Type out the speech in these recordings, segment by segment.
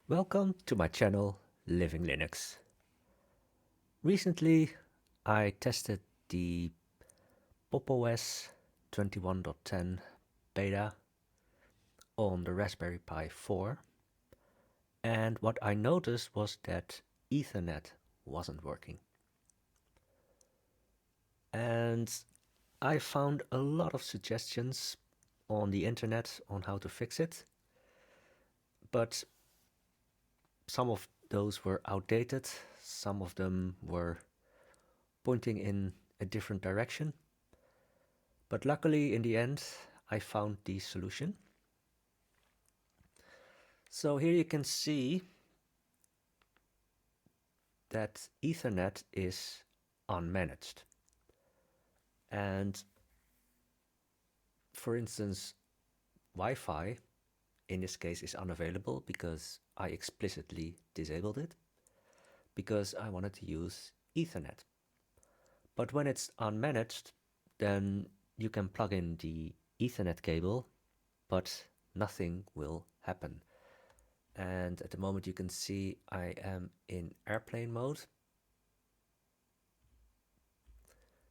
Welcome to my channel, Living Linux. Recently, I tested the PopOS 21.10 beta on the Raspberry Pi 4, and what I noticed was that Ethernet wasn't working. And I found a lot of suggestions on the internet on how to fix it, but some of those were outdated, some of them were pointing in a different direction. But luckily, in the end, I found the solution. So here you can see that Ethernet is unmanaged. And for instance, Wi-Fi in this case is unavailable because I explicitly disabled it because I wanted to use Ethernet. But when it's unmanaged, then you can plug in the Ethernet cable, but nothing will happen. And at the moment you can see I am in airplane mode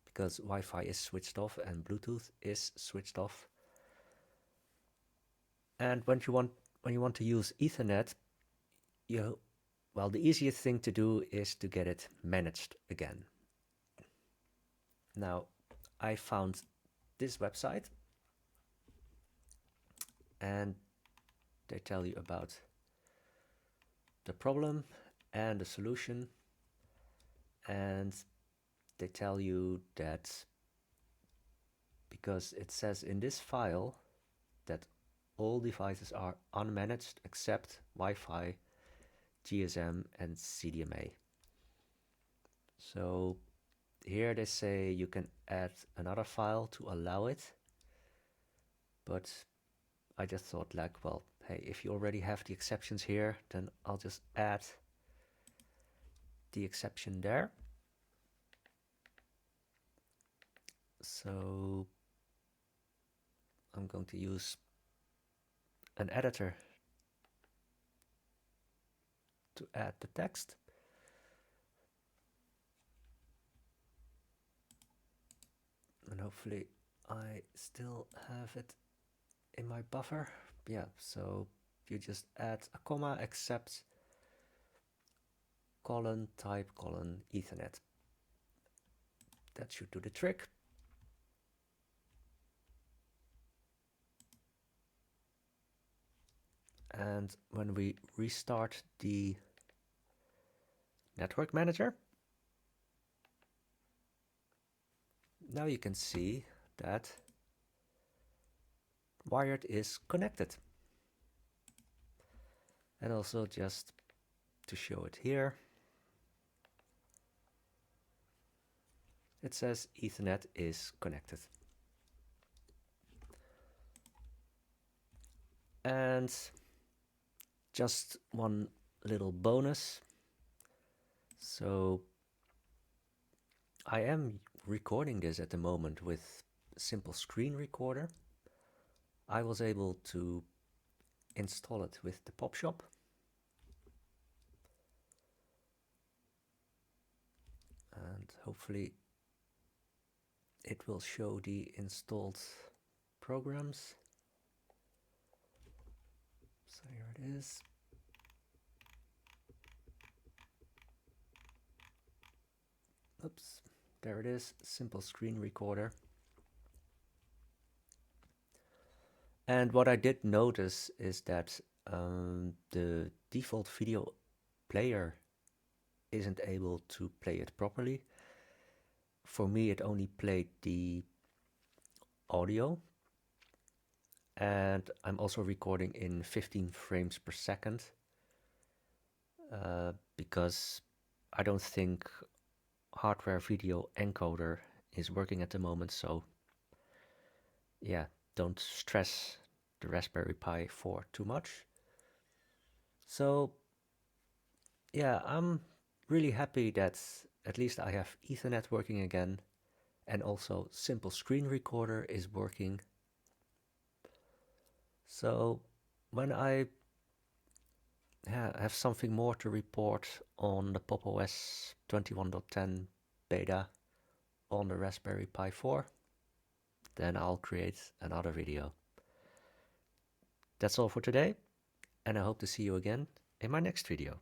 because Wi-Fi is switched off and Bluetooth is switched off. And when you want to use Ethernet, the easiest thing to do is to get it managed again. Now, I found this website and they tell you about the problem and the solution, and they tell you that because it says in this file that all devices are unmanaged except Wi-Fi, GSM and CDMA. So here they say you can add another file to allow it, but I just thought like, well, hey, if you already have the exceptions here, then I'll just add the exception there. So I'm going to use an editor to add the text. And hopefully I still have it in my buffer. Yeah, so you just add a comma except type Ethernet. That should do the trick. And when we restart the Network Manager, now you can see that wired is connected. And also just to show it here, it says Ethernet is connected. And just one little bonus. So I am recording this at the moment with SimpleScreenRecorder. I was able to install it with the PopShop. And hopefully it will show the installed programs. So here it is. Oops, there it is, SimpleScreenRecorder. And what I did notice is that the default video player isn't able to play it properly. For me, it only played the audio. And I'm also recording in 15 frames per second because I don't think hardware video encoder is working at the moment. So yeah, don't stress the Raspberry Pi 4 too much. So yeah, I'm really happy that at least I have Ethernet working again, and also SimpleScreenRecorder is working. So when I have something more to report on the Pop! OS 21.10 beta on the Raspberry Pi 4, then I'll create another video. That's all for today, and I hope to see you again in my next video.